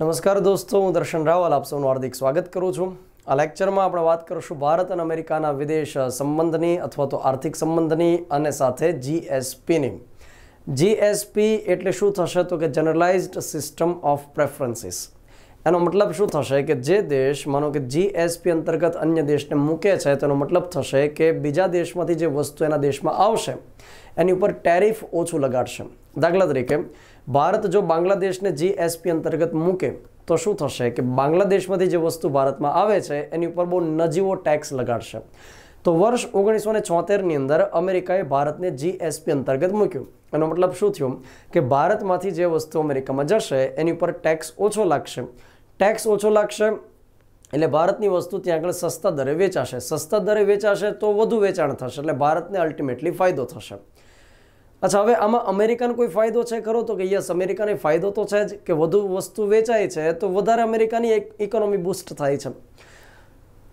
નમસ્કાર દોસ્તો, હું દર્શન રાવલ આપ સૌનું હાર્દિક સ્વાગત કરું છું. આ લેક્ચરમાં આપણે વાત કરીશું ભારત અને અમેરિકાના વિદેશ સંબંધની અથવા તો આર્થિક સંબંધની અને સાથે જીએસપીની. જીએસપી એટલે શું થશે તો કે જનરલાઇઝ્ડ સિસ્ટમ ઓફ પ્રેફરન્સીસ. એનો મતલબ શું થશે કે જે દેશ માનો કે જીએસપી અંતર્ગત અન્ય દેશને મૂકે છે તેનો મતલબ થશે કે બીજા દેશમાંથી જે વસ્તુ એના દેશમાં આવશે એની ઉપર ટેરિફ ઓછું લગાડશે. દાખલા તરીકે ભારત જો બાંગ્લાદેશને જીએસપી અંતર્ગત મૂકે તો શું થશે કે બાંગ્લાદેશમાંથી જે વસ્તુ ભારતમાં આવે છે એની ઉપર બહુ નજીવો ટેક્સ લગાડશે. તો વર્ષ 1974ની અંદર અમેરિકાએ ભારતને જીએસપી અંતર્ગત મૂક્યું. એનો મતલબ શું થયું કે ભારતમાંથી જે વસ્તુ અમેરિકામાં જશે એની ઉપર ટેક્સ ઓછો લાગશે. ટેક્સ ઓછો લાગશે એટલે ભારતની વસ્તુ ત્યાં આગળ સસ્તા દરે વેચાશે. સસ્તા દરે વેચાશે તો વધુ વેચાણ થશે એટલે ભારતને અલ્ટિમેટલી ફાયદો થશે. અચ્છા, હવે આમાં અમેરિકાનો કોઈ ફાયદો છે ખરો તો કે યસ, અમેરિકાને ફાયદો તો છે જ કે વધુ વસ્તુ વેચાય છે તો વધારે અમેરિકાની ઇકોનોમી બૂસ્ટ થાય છે.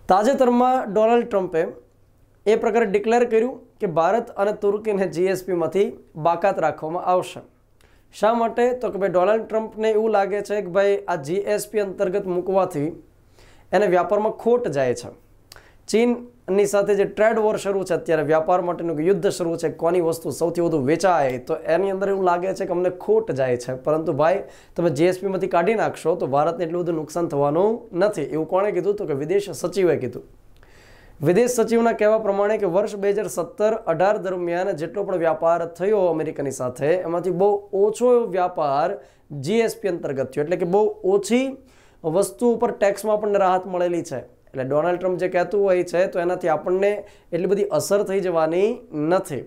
તાજેતરમાં ડોનાલ્ડ ટ્રમ્પે એ પ્રકારે ડિક્લેર કર્યું કે ભારત અને તુર્કીને જીએસપીમાંથી બાકાત રાખવામાં આવશે. શા માટે તો કે ભાઈ ડોનાલ્ડ ટ્રમ્પને એવું લાગે છે કે ભાઈ આ જીએસપી અંતર્ગત મૂકવાથી એને વ્યાપારમાં ખોટ જાય છે. ચીનની સાથે જે ટ્રેડ વોર શરૂ છે, અત્યારે વ્યાપાર માટેનું યુદ્ધ શરૂ છે, કોની વસ્તુ સૌથી વધુ વેચાય તો એની અંદર એવું લાગે છે કે અમને ખોટ જાય છે. પરંતુ ભાઈ તમે જીએસપીમાંથી કાઢી નાખશો તો ભારતને એટલું બધું નુકસાન થવાનું નથી. એવું કોણે કીધું તો કે વિદેશ સચિવે કીધું. વિદેશ સચિવના કહેવા પ્રમાણે કે વર્ષ 2017-18 દરમિયાન જેટલો પણ વ્યાપાર થયો અમેરિકાની સાથે એમાંથી બહુ ઓછો વ્યાપાર જીએસપી અંતર્ગત થયો. એટલે કે બહુ ઓછી વસ્તુ ઉપર ટેક્સમાં આપણને રાહત મળેલી છે. એટલે ડોનાલ્ડ ટ્રમ્પ જે કહેતું હોય છે તો એનાથી આપણને એટલી બધી અસર થઈ જવાની નથી.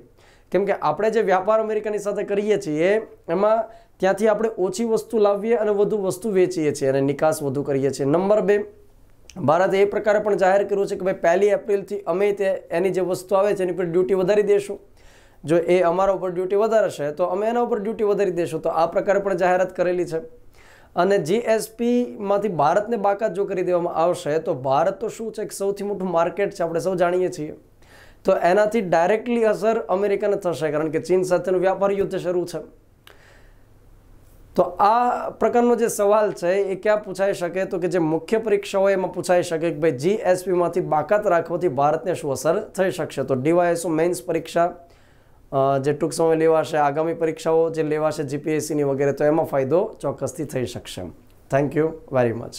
કેમ કે આપણે જે વ્યાપાર અમેરિકાની સાથે કરીએ છીએ એમાં ત્યાંથી આપણે ઓછી વસ્તુ લાવીએ અને વધુ વસ્તુ વેચીએ છીએ અને નિકાસ વધુ કરીએ છીએ. નંબર 2, ભારતે એ પ્રકારે પણ જાહેર કર્યું છે કે ભાઈ 1 એપ્રિલથી અમે એની જે વસ્તુ આવે છે એની પર ડ્યુટી વધારી દેશું. જો એ અમારા ઉપર ડ્યુટી વધારશે તો અમે એના ઉપર ડ્યુટી વધારી દેશું. તો આ પ્રકારે પણ જાહેરાત કરેલી છે. અને જીએસપીમાંથી ભારતને બાકાત જો કરી દેવામાં આવશે તો ભારત તો શું છે કે સૌથી મોટું માર્કેટ છે, આપણે સૌ જાણીએ છીએ. તો એનાથી ડાયરેક્ટલી અસર અમેરિકાને થશે કારણ કે ચીન સાથેનું વ્યાપાર યુદ્ધ શરૂ છે. તો આ પ્રકારનો જે સવાલ છે એ ક્યાં પૂછાઈ શકે તો કે જે મુખ્ય પરીક્ષા હોય એમાં પૂછાઈ શકે કે ભાઈ જીએસપીમાંથી બાકાત રાખવાથી ભારતને શું અસર થઈ શકશે. તો ડીવાયએસઓ મેઇન્સ પરીક્ષા જે ટૂંક સમય લેવાશે, આગામી પરીક્ષાઓ જે લેવાશે જીપીએસસીની વગેરે, તો એમાં ફાયદો ચોક્કસથી થઈ શકશે. Thank you very much.